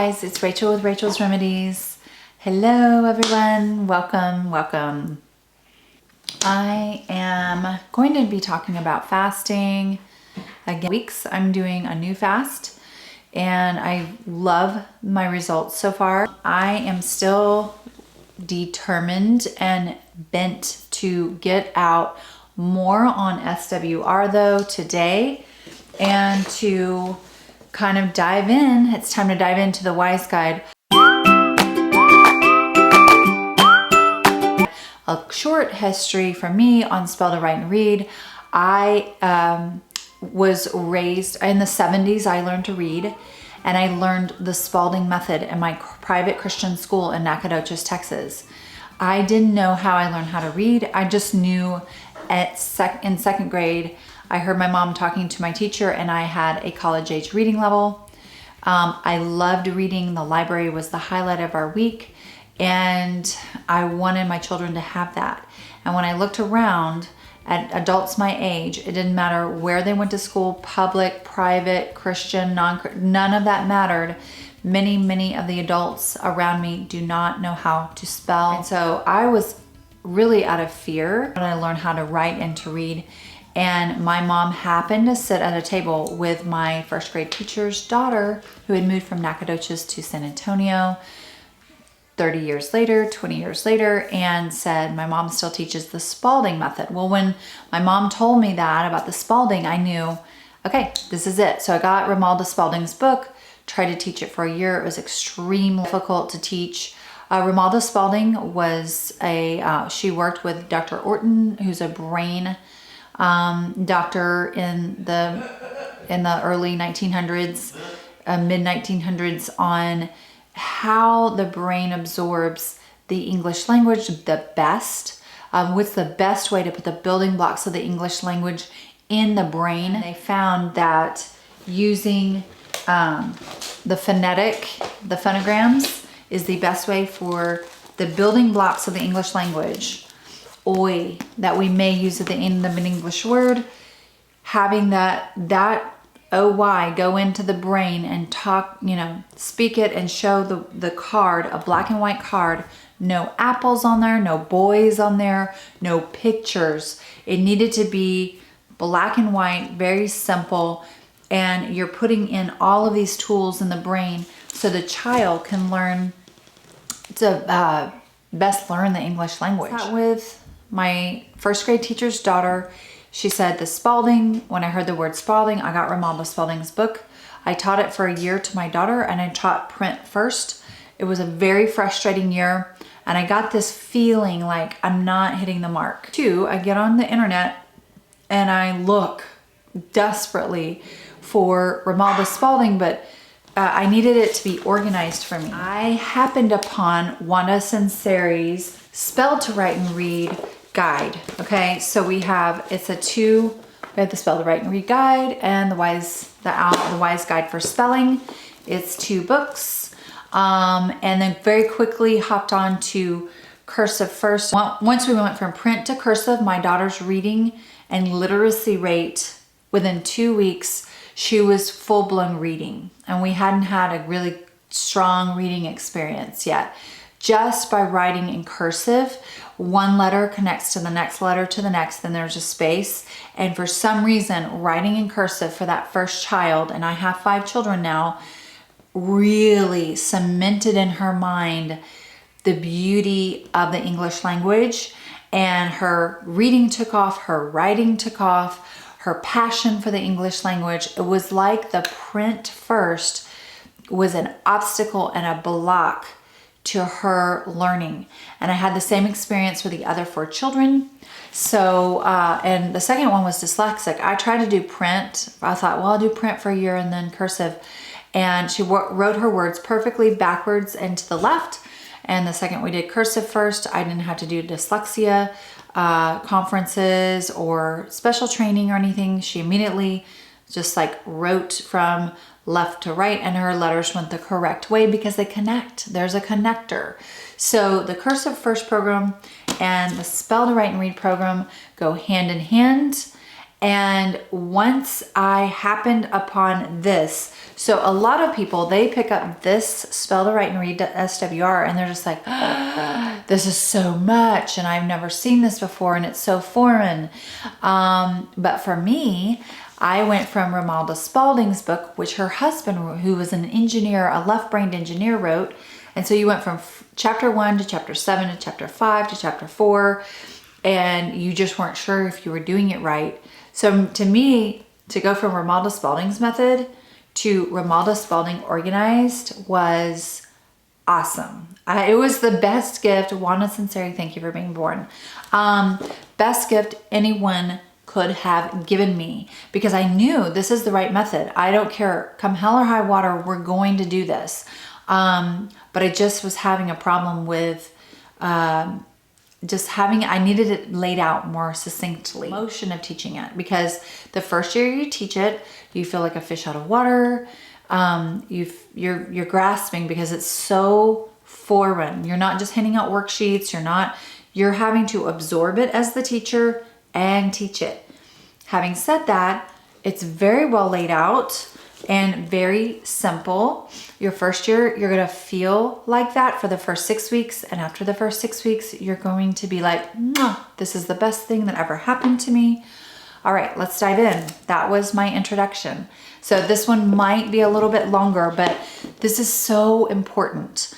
Guys, it's Rachel with Rachel's Remedies. Hello everyone, welcome. I am going to be talking about fasting. Again, weeks I'm doing a new fast and I love my results so far. I am still determined and bent to get out more on SWR though today and to kind of dive in. It's time to dive into the Wise Guide. A short history for me on Spell to Write and Read. I was raised in the 70s. I learned to read and I learned the Spalding method in my private Christian school in Nacogdoches, Texas. I didn't know how I learned how to read. I just knew in second grade, I heard my mom talking to my teacher and I had a college age reading level. I loved reading. The library was the highlight of our week and I wanted my children to have that. And when I looked around at adults my age, it didn't matter where they went to school, public, private, Christian, none of that mattered. Many of the adults around me do not know how to spell. And so I was really out of fear when I learned how to write and to read. And my mom happened to sit at a table with my first grade teacher's daughter who had moved from Nacogdoches to San Antonio 30 years later, 20 years later, and said, my mom still teaches the Spalding method. Well, when my mom told me that about the Spalding, I knew, okay, this is it. So I got Romalda Spalding's book, tried to teach it for a year. It was extremely difficult to teach. Romalda Spalding was she worked with Dr. Orton, who's a brain doctor in the early 1900s, mid 1900s, on how the brain absorbs the English language the best. What's the best way to put the building blocks of the English language in the brain? They found that using the phonograms is the best way for the building blocks of the English language. Oi, that we may use at the end of an English word, having that OY go into the brain and talk, speak it and show the card, a black and white card, no apples on there, no boys on there, no pictures. It needed to be black and white, very simple, and you're putting in all of these tools in the brain so the child can learn to best learn the English language. With my first grade teacher's daughter, she said the Spalding. When I heard the word Spalding, I got Romalda Spalding's book. I taught it for a year to my daughter and I taught print first. It was a very frustrating year and I got this feeling like I'm not hitting the mark. Two, I get on the internet and I look desperately for Romalda Spalding, but I needed it to be organized for me. I happened upon Wanda Sinceri's Spell to Write and Read guide. Okay, so we have the Spell to Write and Read guide and the Wise Guide for Spelling. It's 2 books. And then very quickly hopped on to Cursive first. Once we went from print to cursive, my daughter's reading and literacy rate within 2 weeks, she was full-blown reading. And we hadn't had a really strong reading experience yet. Just by writing in cursive, one letter connects to the next letter to the next, then there's a space. And for some reason, writing in cursive for that first child, and I have 5 children now, really cemented in her mind the beauty of the English language. And her reading took off, her writing took off, her passion for the English language. It was like the print first was an obstacle and a block to her learning. And I had the same experience with the other 4 children. So, and the second one was dyslexic. I tried to do print. I thought, well, I'll do print for a year and then cursive. And she wrote her words perfectly backwards and to the left. And the second we did cursive first, I didn't have to do dyslexia conferences or special training or anything. She immediately just wrote from left to right and her letters went the correct way because they connect. There's a connector. So the Cursive First program and the Spell to Write and Read program go hand in hand. And once I happened upon this, so a lot of people, they pick up this spell to write and read SWR and they're just like, this is so much and I've never seen this before and it's so foreign. But for me, I went from Romalda Spalding's book, which her husband, who was an engineer, a left-brained engineer, wrote. And so you went from chapter 1 to chapter 7 to chapter 5 to chapter 4, and you just weren't sure if you were doing it right. So to me, to go from Romalda Spalding's method to Romalda Spalding Organized was awesome. It was the best gift. Wanda Sinceri, thank you for being born. Best gift anyone could have given me, because I knew this is the right method. I don't care, come hell or high water, we're going to do this. But I just was having a problem with I needed it laid out more succinctly. Motion of teaching it, because the first year you teach it, you feel like a fish out of water. You're grasping because it's so foreign. You're not just handing out worksheets. You're having to absorb it as the teacher and teach it. Having said that, it's very well laid out and very simple. Your first year, you're gonna feel like that for the first 6 weeks. And after the first 6 weeks, you're going to be like, this is the best thing that ever happened to me. All right, let's dive in. That was my introduction. So this one might be a little bit longer, but this is so important.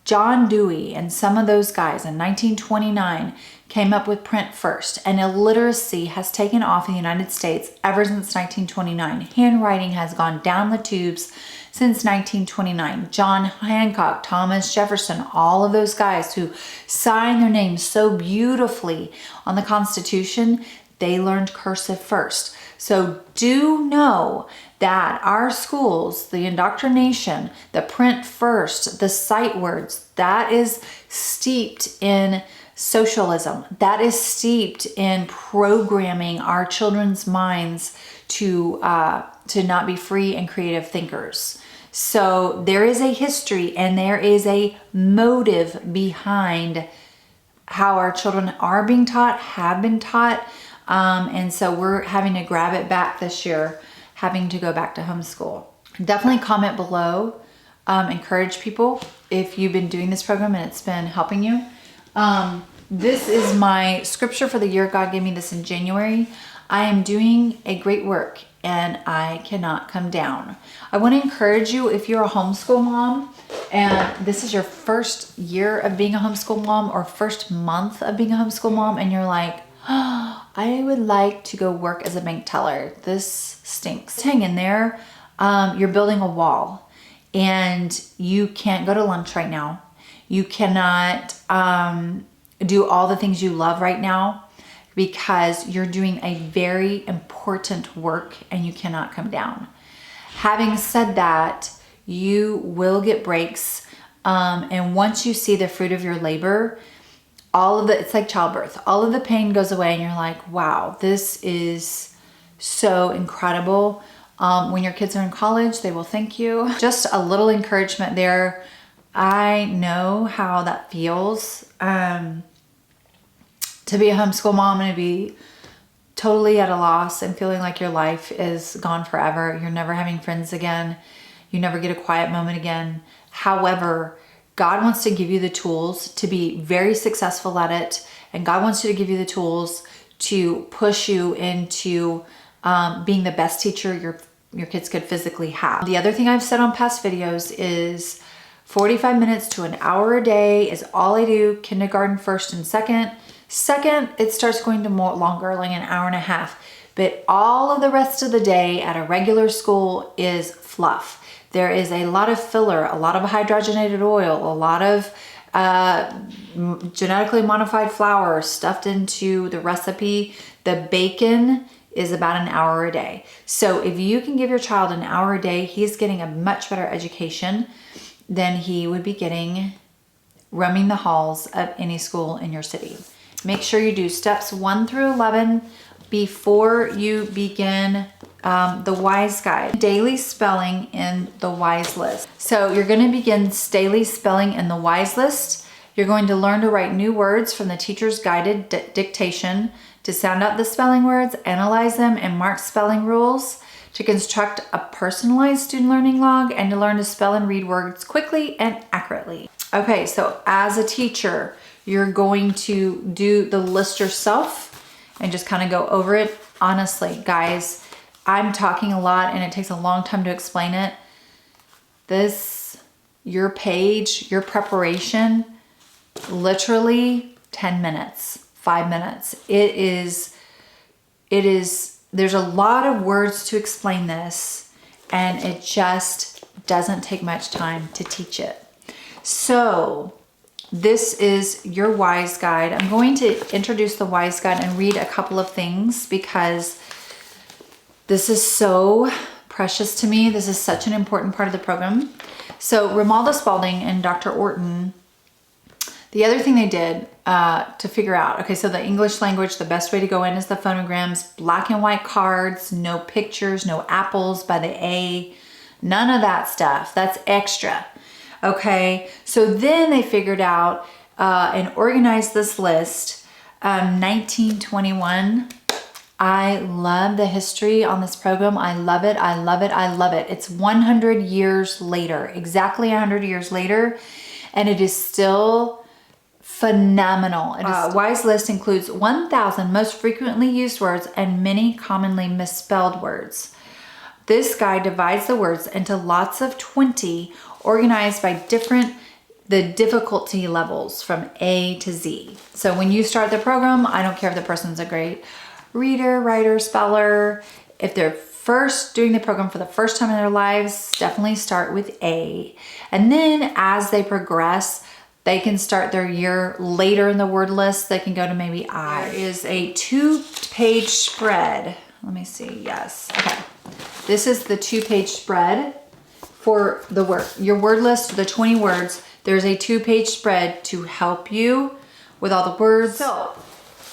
John Dewey and some of those guys in 1929 came up with print first, and illiteracy has taken off in the United States ever since 1929. Handwriting has gone down the tubes since 1929. John Hancock, Thomas Jefferson, all of those guys who signed their names so beautifully on the Constitution, they learned cursive first. So do know that our schools, the indoctrination, the print first, the sight words, that is steeped in socialism. That is steeped in programming our children's minds to not be free and creative thinkers. So there is a history and there is a motive behind how our children are being taught, have been taught. And so we're having to grab it back this year, having to go back to homeschool. Definitely comment below. Encourage people if you've been doing this program and it's been helping you. This is my scripture for the year. God gave me this in January. I am doing a great work and I cannot come down. I want to encourage you, if you're a homeschool mom and this is your first year of being a homeschool mom or first month of being a homeschool mom, and you're like, oh, I would like to go work as a bank teller. This stinks. Hang in there. You're building a wall and you can't go to lunch right now. You cannot do all the things you love right now because you're doing a very important work and you cannot come down. Having said that, you will get breaks. And once you see the fruit of your labor, it's like childbirth. All of the pain goes away and you're like, wow, this is so incredible. When your kids are in college, they will thank you. Just a little encouragement there. I know how that feels to be a homeschool mom and to be totally at a loss and feeling like your life is gone forever. You're never having friends again. You never get a quiet moment again. However, God wants to give you the tools to be very successful at it. And God wants you to give you the tools to push you into being the best teacher your kids could physically have. The other thing I've said on past videos is 45 minutes to an hour a day is all I do. Kindergarten first and second. Second, it starts going to more longer, like an hour and a half. But all of the rest of the day at a regular school is fluff. There is a lot of filler, a lot of hydrogenated oil, a lot of genetically modified flour stuffed into the recipe. The bacon is about an hour a day. So if you can give your child an hour a day, he's getting a much better education than he would be getting roaming the halls of any school in your city. Make sure you do steps 1 through 11 before you begin the WISE guide. Daily spelling in the WISE list. So you're going to begin daily spelling in the WISE list. You're going to learn to write new words from the teacher's guided dictation. to sound out the spelling words, analyze them, and mark spelling rules, to construct a personalized student learning log, and to learn to spell and read words quickly and accurately. Okay, so as a teacher, you're going to do the list yourself and just kind of go over it. Honestly, guys, I'm talking a lot and it takes a long time to explain it. Your page, your preparation, literally 10 minutes, 5 minutes. There's a lot of words to explain this, and it just doesn't take much time to teach it. So this is your WISE guide. I'm going to introduce the WISE guide and read a couple of things because this is so precious to me. This is such an important part of the program. So Romalda Spalding and Dr. Orton, the other thing they did to figure out, okay, so the English language, the best way to go in is the phonograms, black and white cards, no pictures, no apples by the A, none of that stuff. That's extra. Okay, so then they figured out and organized this list, 1921. I love the history on this program. I love it, I love it, I love it. It's 100 years later, exactly 100 years later, and it is still phenomenal. WISE list includes 1,000 most frequently used words and many commonly misspelled words. This guide divides the words into lots of 20, organized by the difficulty levels from A to Z. So when you start the program, I don't care if the person's a great reader, writer, speller. If they're first doing the program for the first time in their lives, definitely start with A. And then as they progress, they can start their year later in the word list. They can go to maybe I. There is a 2-page spread. Let me see, yes, okay. This is the 2-page spread for your word list, the 20 words. There's a 2-page spread to help you with all the words. So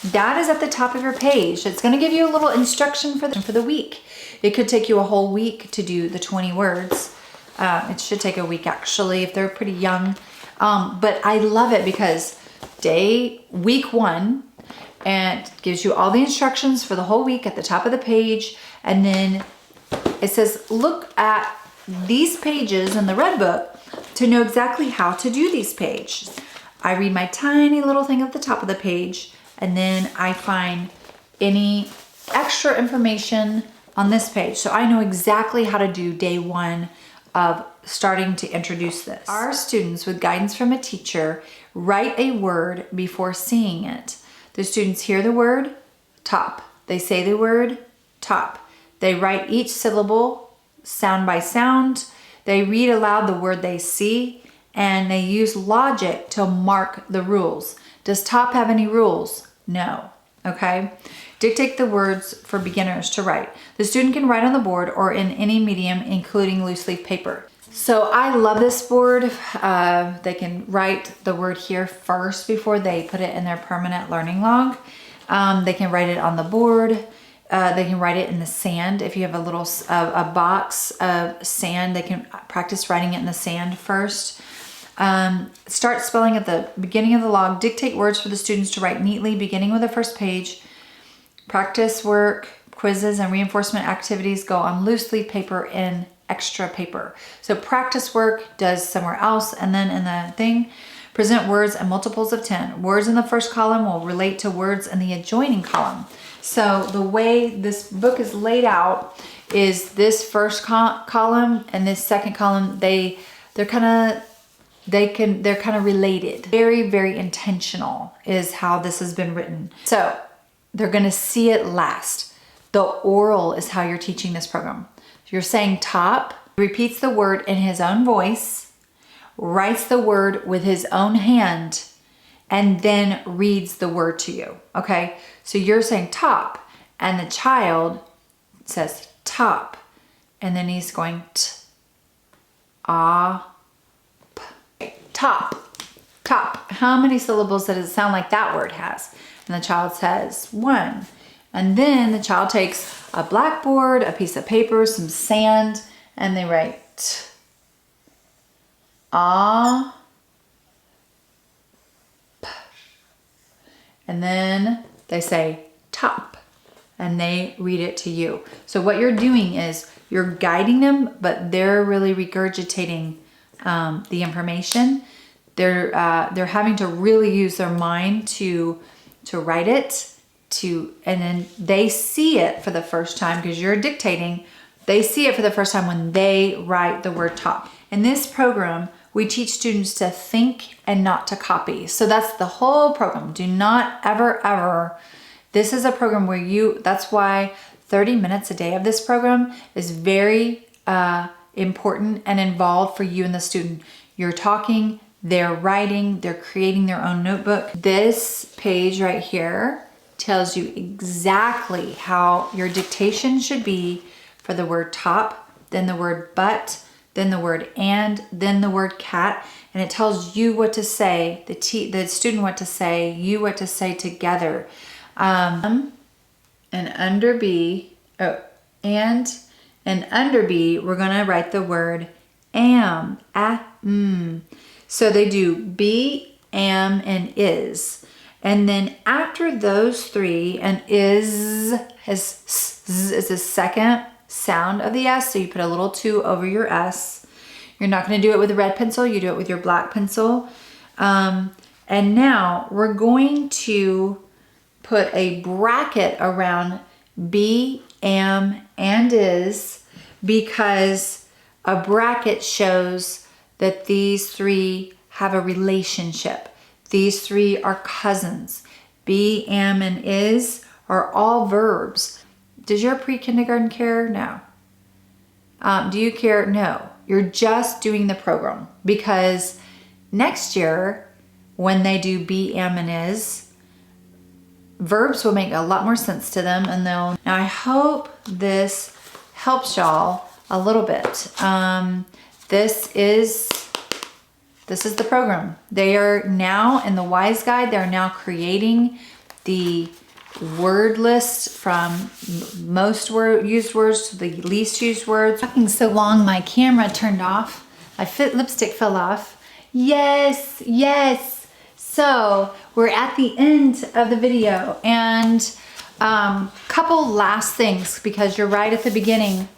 that is at the top of your page. It's gonna give you a little instruction for the week. It could take you a whole week to do the 20 words. It should take a week actually if they're pretty young. But I love it because week 1, and it gives you all the instructions for the whole week at the top of the page. And then it says, look at these pages in the red book to know exactly how to do these pages. I read my tiny little thing at the top of the page, and then I find any extra information on this page. So I know exactly how to do day 1 of starting to introduce this. Our students, with guidance from a teacher, write a word before seeing it. The students hear the word, top. They say the word, top. They write each syllable, sound by sound. They read aloud the word they see, and they use logic to mark the rules. Does top have any rules? No, okay? Dictate the words for beginners to write. The student can write on the board or in any medium, including loose leaf paper. So I love this board. They can write the word here first before they put it in their permanent learning log. They can write it on the board. They can write it in the sand. If you have a box of sand, they can practice writing it in the sand first. Start spelling at the beginning of the log. Dictate words for the students to write neatly, beginning with the first page. Practice work, quizzes, and reinforcement activities go on loose leaf paper and extra paper. So practice work does somewhere else, and then in the thing, present words and multiples of 10. Words in the first column will relate to words in the adjoining column. So the way this book is laid out is this first column and this second column, they're kind of related. Very, very intentional is how this has been written. So they're gonna see it last. The oral is how you're teaching this program. You're saying top, repeats the word in his own voice, writes the word with his own hand, and then reads the word to you, okay? So you're saying top, and the child says top, and then he's going t, ah, p. Top, top. How many syllables does it sound like that word has? And the child says 1. And then the child takes a blackboard, a piece of paper, some sand, and they write t, ah, p. And then they say top, and they read it to you. So what you're doing is you're guiding them, but they're really regurgitating the information. They're having to really use their mind to write it, and then they see it for the first time because you're dictating. They see it for the first time when they write the word top. In this program, we teach students to think and not to copy. So that's the whole program. Do not ever, this is a program where that's why 30 minutes a day of this program is very important and involved for you and the student. You're talking, they're writing, they're creating their own notebook. This page right here tells you exactly how your dictation should be for the word top, then the word but, then the word and, then the word cat, and it tells you what to say, the student what to say, you what to say together. And under B, and under B, we're gonna write the word am, So they do be, am, and is. And then after those three, and is the second sound of the S, so you put a little 2 over your S. You're not going to do it with a red pencil, you do it with your black pencil. And now we're going to put a bracket around be, am, and is, because a bracket shows that these three have a relationship. These three are cousins. Be, am, and is are all verbs. Does your pre-kindergarten care? No. Do you care? No. You're just doing the program, because next year when they do be, am, and is, verbs will make a lot more sense to them, and now I hope this helps y'all a little bit. This is the program. They are now in the WISE guide, they're now creating the word list from most used words to the least used words. Talking so long, my camera turned off. My lipstick fell off. Yes. So we're at the end of the video, and couple last things, because you're right at the beginning.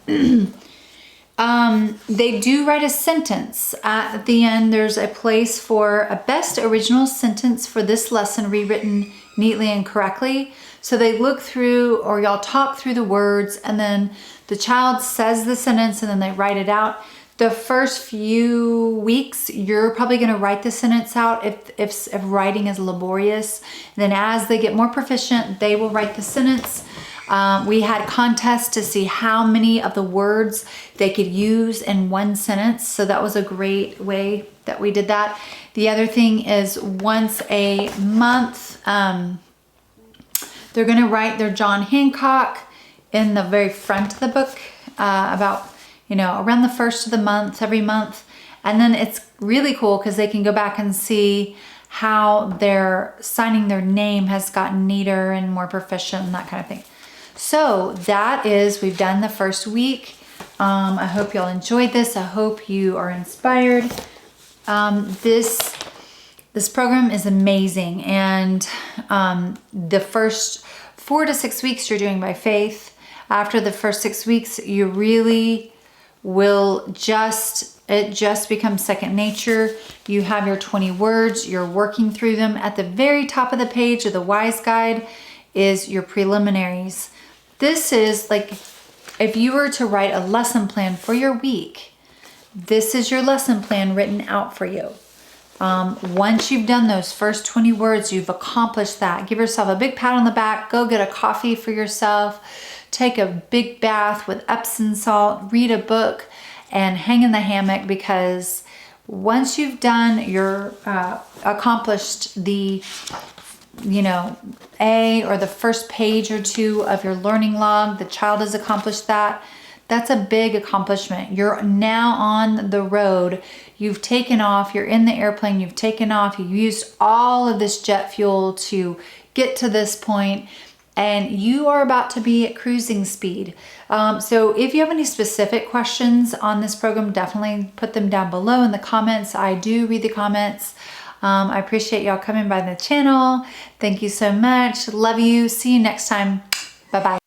They do write a sentence. At the end, there's a place for a best original sentence for this lesson rewritten neatly and correctly. So they look through, or y'all talk through the words, and then the child says the sentence and then they write it out. The first few weeks, you're probably going to write the sentence out if writing is laborious. And then as they get more proficient, they will write the sentence. We had contests to see how many of the words they could use in one sentence. So that was a great way that we did that. The other thing is once a month, they're going to write their John Hancock in the very front of the book, about, around the first of the month, every month. And then it's really cool because they can go back and see how their signing their name has gotten neater and more proficient and that kind of thing. So that is, we've done the first week. I hope y'all enjoyed this. I hope you are inspired. This program is amazing, and the first 4 to 6 weeks you're doing by faith. After the first 6 weeks, you really will it just becomes second nature. You have your 20 words, you're working through them. At the very top of the page of the WISE guide is your preliminaries. This is like, if you were to write a lesson plan for your week, this is your lesson plan written out for you. Once you've done those first 20 words, you've accomplished that. Give yourself a big pat on the back, go get a coffee for yourself, take a big bath with Epsom salt, read a book, and hang in the hammock, because once you've done your, accomplished the, A or the first page or two of your learning log, the child has accomplished that. That's a big accomplishment. You're now on the road. You've taken off, you're in the airplane, you've taken off, you used all of this jet fuel to get to this point, and you are about to be at cruising speed. So if you have any specific questions on this program, definitely put them down below in the comments. I do read the comments. I appreciate y'all coming by the channel. Thank you so much. Love you. See you next time. Bye-bye.